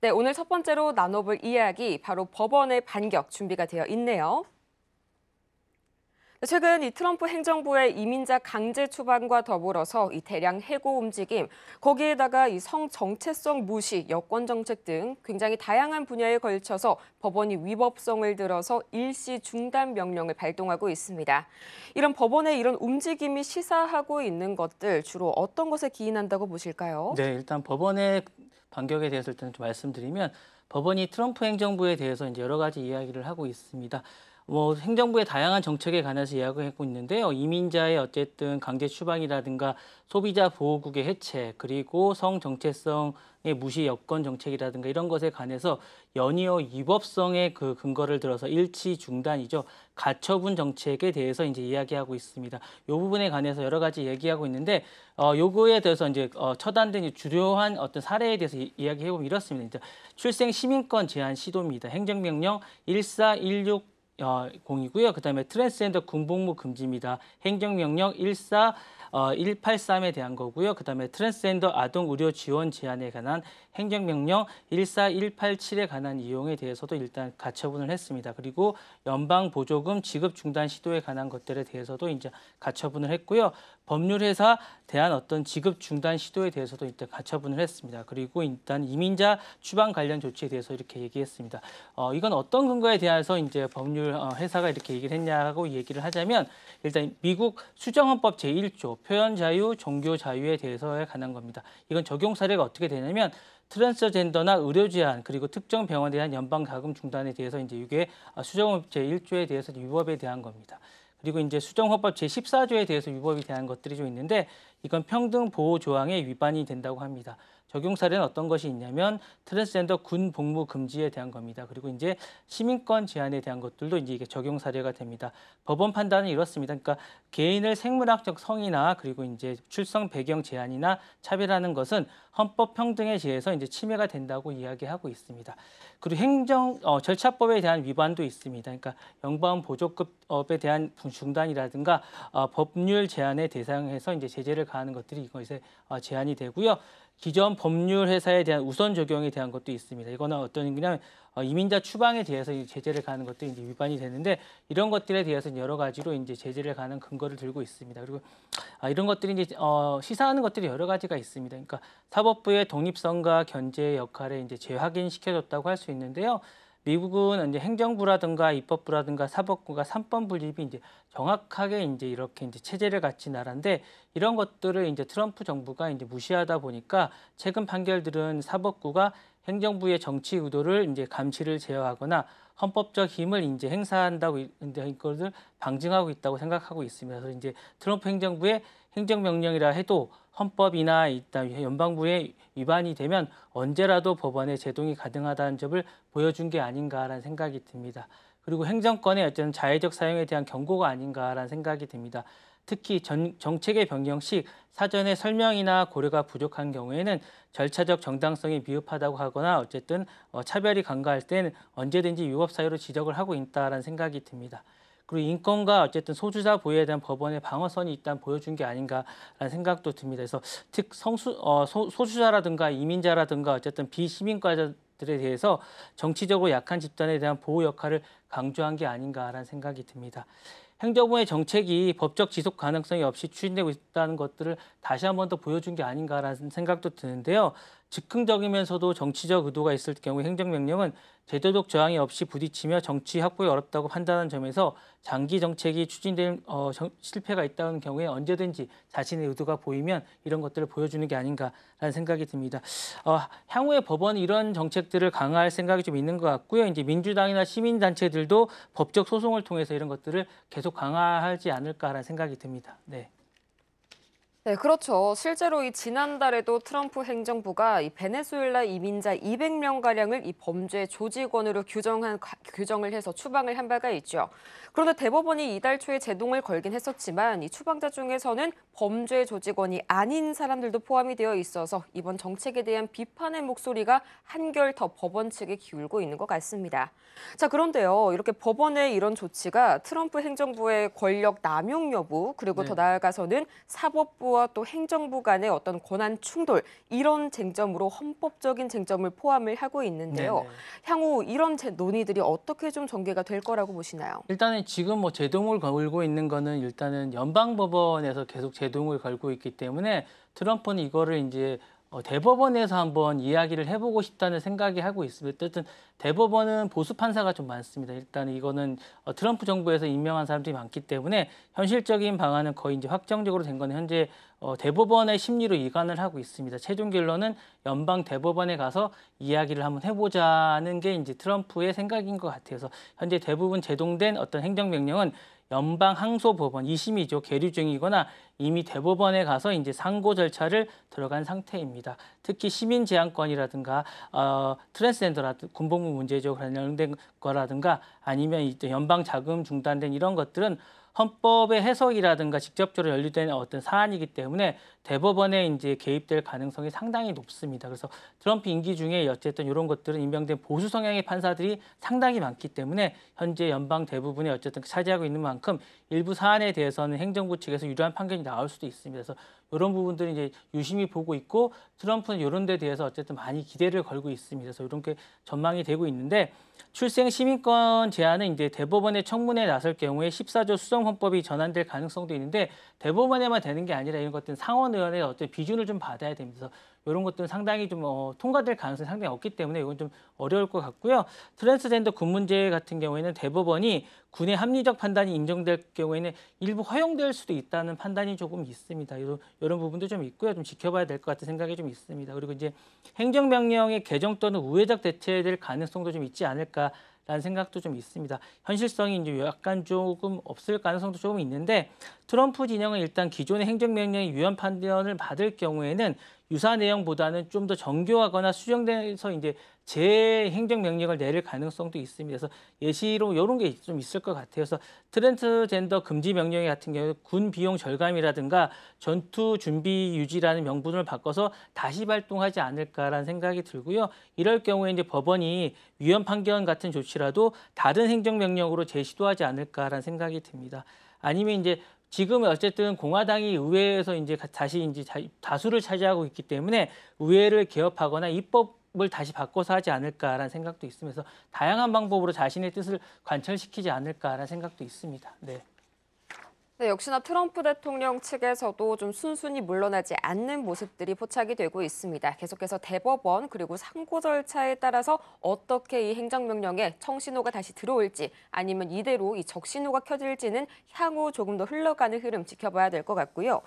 네, 오늘 첫 번째로 나눠볼 이야기, 바로 법원의 반격 준비가 되어 있네요. 최근 이 트럼프 행정부의 이민자 강제 추방과 더불어서 이 대량 해고 움직임, 거기에다가 이 성 정체성 무시, 여권 정책 등 굉장히 다양한 분야에 걸쳐서 법원이 위법성을 들어서 일시 중단 명령을 발동하고 있습니다. 이런 법원의 이런 움직임이 시사하고 있는 것들 주로 어떤 것에 기인한다고 보실까요? 네, 일단 법원의 반격에 대해서 일단 좀 말씀드리면 법원이 트럼프 행정부에 대해서 이제 여러 가지 이야기를 하고 있습니다. 행정부의 다양한 정책에 관해서 이야기하고 있는데요. 이민자의 어쨌든 강제 추방이라든가 소비자 보호국의 해체, 그리고 성 정체성의 무시 여권 정책이라든가 이런 것에 관해서 연이어 위법성의 그 근거를 들어서 일치 중단이죠. 가처분 정책에 대해서 이제 이야기하고 있습니다. 이 부분에 관해서 여러 가지 얘기하고 있는데 요거에 대해서 이제 처단된 주요한 어떤 사례에 대해서 이야기해 보면 이렇습니다. 이제 출생 시민권 제한 시도입니다. 행정명령 1416 공이고요. 그다음에 트랜스젠더 군복무 금지입니다. 행정명령 183에 대한 거고요. 그다음에 트랜스젠더 아동 의료 지원 제한에 관한 행정명령 14187에 관한 이용에 대해서도 일단 가처분을 했습니다. 그리고 연방 보조금 지급 중단 시도에 관한 것들에 대해서도 이제 가처분을 했고요. 법률회사 대한 어떤 지급 중단 시도에 대해서도 일단 가처분을 했습니다. 그리고 일단 이민자 추방 관련 조치에 대해서 이렇게 얘기했습니다. 이건 어떤 근거에 대해서 이제 법률 회사가 이렇게 얘기를 했냐고 얘기를 하자면 일단 미국 수정헌법 제1조 표현 자유, 종교 자유에 대해서에 관한 겁니다. 이건 적용 사례가 어떻게 되냐면 트랜스젠더나 의료 제한 그리고 특정 병원에 대한 연방 자금 중단에 대해서 이제 이게 수정헌법 제1조에 대해서 위법에 대한 겁니다. 그리고 이제 수정헌법 제14조에 대해서 위법이 대한 것들이 좀 있는데 이건 평등 보호 조항에 위반이 된다고 합니다. 적용 사례는 어떤 것이 있냐면 트랜스젠더 군 복무 금지에 대한 겁니다. 그리고 이제 시민권 제한에 대한 것들도 이제 이게 적용 사례가 됩니다. 법원 판단은 이렇습니다. 그러니까 개인을 생물학적 성이나 그리고 이제 출생 배경 제한이나 차별하는 것은 헌법 평등에 의해서 이제 침해가 된다고 이야기하고 있습니다. 그리고 행정 절차법에 대한 위반도 있습니다. 그러니까 영방 보조급에 대한 중단이라든가 법률 제한에 대상해서 이제 제재를 가하는 것들이 이것에 제한이 되고요. 기존 법률 회사에 대한 우선 적용에 대한 것도 있습니다. 이거는 어떤 그냥 이민자 추방에 대해서 제재를 가하는 것들이 이제 위반이 되는데 이런 것들에 대해서 여러 가지로 이제 제재를 가하는 근거를 들고 있습니다. 그리고 이런 것들이 이제 시사하는 것들이 여러 가지가 있습니다. 그러니까 사법부의 독립성과 견제의 역할에 이제 재확인시켜줬다고 할 수 있는데요. 미국은 이제 행정부라든가 입법부라든가 사법부가 삼권 분립이 이제 정확하게 이제 이렇게 이제 체제를 갖춘 나라인데 이런 것들을 이제 트럼프 정부가 이제 무시하다 보니까 최근 판결들은 사법부가 행정부의 정치 의도를 이제 감시를 제어하거나 헌법적 힘을 이제 행사한다고 이제 이것을 방증하고 있다고 생각하고 있습니다. 그래서 이제 트럼프 행정부의 행정명령이라 해도 헌법이나 일단 연방부의 위반이 되면 언제라도 법원에 제동이 가능하다는 점을 보여준 게 아닌가라는 생각이 듭니다. 그리고 행정권의 어떤 자해적 사용에 대한 경고가 아닌가라는 생각이 듭니다. 특히 정책의 변경 시 사전에 설명이나 고려가 부족한 경우에는 절차적 정당성이 미흡하다고 하거나 어쨌든 차별이 간과할 때는 언제든지 위법 사유로 지적을 하고 있다라는 생각이 듭니다. 그리고 인권과 어쨌든 소수자 보호에 대한 법원의 방어선이 일단 보여준 게 아닌가라는 생각도 듭니다. 그래서 소수자라든가 이민자라든가 어쨌든 비시민과들에 대해서 정치적으로 약한 집단에 대한 보호 역할을 강조한 게 아닌가라는 생각이 듭니다. 행정부의 정책이 법적 지속 가능성이 없이 추진되고 있다는 것들을 다시 한 번 더 보여준 게 아닌가라는 생각도 드는데요. 즉흥적이면서도 정치적 의도가 있을 경우 행정명령은 제도적 저항이 없이 부딪히며 정치 확보에 어렵다고 판단한 점에서 장기 정책이 추진될 실패가 있다는 경우에 언제든지 자신의 의도가 보이면 이런 것들을 보여주는 게 아닌가라는 생각이 듭니다. 향후에 법원이 이런 정책들을 강화할 생각이 좀 있는 것 같고요. 이제 민주당이나 시민단체들도 법적 소송을 통해서 이런 것들을 계속 강화하지 않을까라는 생각이 듭니다. 네. 네, 그렇죠. 실제로 이 지난달에도 트럼프 행정부가 이 베네수엘라 이민자 200명가량을 이 범죄 조직원으로 규정을 해서 추방을 한 바가 있죠. 그런데 대법원이 이달 초에 제동을 걸긴 했었지만 이 추방자 중에서는 범죄 조직원이 아닌 사람들도 포함이 되어 있어서 이번 정책에 대한 비판의 목소리가 한결 더 법원 측에 기울고 있는 것 같습니다. 자, 그런데요. 이렇게 법원의 이런 조치가 트럼프 행정부의 권력 남용 여부, 그리고 더 네. 나아가서는 사법부 정부와 또 행정부 간의 어떤 권한 충돌 이런 쟁점으로 헌법적인 쟁점을 포함을 하고 있는데요. 네네. 향후 이런 논의들이 어떻게 좀 전개가 될 거라고 보시나요? 일단은 지금 뭐 제동을 걸고 있는 거는 일단은 연방법원에서 계속 제동을 걸고 있기 때문에 트럼프는 이거를 이제 대법원에서 한번 이야기를 해보고 싶다는 생각이 하고 있습니다. 어쨌든 대법원은 보수 판사가 좀 많습니다. 일단 이거는 트럼프 정부에서 임명한 사람들이 많기 때문에 현실적인 방안은 거의 이제 확정적으로 된 거는 현재 대법원의 심리로 이관을 하고 있습니다. 최종 결론은 연방 대법원에 가서 이야기를 한번 해보자는 게 이제 트럼프의 생각인 것 같아서 현재 대부분 제동된 어떤 행정명령은 연방 항소법원 2심이죠. 계류 중이거나 이미 대법원에 가서 이제 상고 절차를 들어간 상태입니다. 특히 시민 제한권이라든가 트랜스젠더라든가 군복무 문제죠 관련된 거라든가 아니면 이제 연방 자금 중단된 이런 것들은 헌법의 해석이라든가 직접적으로 연루된 어떤 사안이기 때문에 대법원에 이제 개입될 가능성이 상당히 높습니다. 그래서 트럼프 임기 중에 어쨌든 이런 것들은 임명된 보수 성향의 판사들이 상당히 많기 때문에 현재 연방 대부분에 어쨌든 차지하고 있는 만큼 일부 사안에 대해서는 행정부 측에서 유리한 판결이 나올 수도 있습니다. 그래서 이런 부분들은 이제 유심히 보고 있고 트럼프는 이런 데 대해서 어쨌든 많이 기대를 걸고 있습니다. 그래서 이런 게 전망이 되고 있는데 출생 시민권 제한은 이제 대법원의 청문회에 나설 경우에 14조 수정헌법이 전환될 가능성도 있는데 대법원에만 되는 게 아니라 이런 것들은 상원의원의 어떤 비준을 좀 받아야 됩니다. 그래서 이런 것들은 상당히 좀 통과될 가능성이 상당히 없기 때문에 이건 좀 어려울 것 같고요. 트랜스젠더 군 문제 같은 경우에는 대법원이 군의 합리적 판단이 인정될 경우에는 일부 허용될 수도 있다는 판단이 조금 있습니다. 이런 부분도 좀 있고요. 좀 지켜봐야 될 것 같은 생각이 좀 있습니다. 그리고 이제 행정명령의 개정 또는 우회적 대체될 가능성도 좀 있지 않을까라는 생각도 좀 있습니다. 현실성이 이제 약간 조금 없을 가능성도 조금 있는데 트럼프 진영은 일단 기존의 행정명령의 유연 판단을 받을 경우에는 유사 내용보다는 좀 더 정교하거나 수정돼서 이제 재행정명령을 내릴 가능성도 있습니다. 그래서 예시로 이런 게 좀 있을 것 같아요. 그래서 트랜스젠더 금지 명령 같은 경우 군 비용 절감이라든가 전투 준비 유지라는 명분을 바꿔서 다시 발동하지 않을까라는 생각이 들고요. 이럴 경우에 이제 법원이 위헌 판결 같은 조치라도 다른 행정명령으로 재시도하지 않을까라는 생각이 듭니다. 아니면 이제 지금 어쨌든 공화당이 의회에서 이제 다시 이제 다수를 차지하고 있기 때문에 의회를 개업하거나 입법을 다시 바꿔서 하지 않을까라는 생각도 있으면서 다양한 방법으로 자신의 뜻을 관철시키지 않을까라는 생각도 있습니다. 네. 네, 역시나 트럼프 대통령 측에서도 좀 순순히 물러나지 않는 모습들이 포착이 되고 있습니다. 계속해서 대법원 그리고 상고 절차에 따라서 어떻게 이 행정명령에 청신호가 다시 들어올지 아니면 이대로 이 적신호가 켜질지는 향후 조금 더 흘러가는 흐름 지켜봐야 될 것 같고요.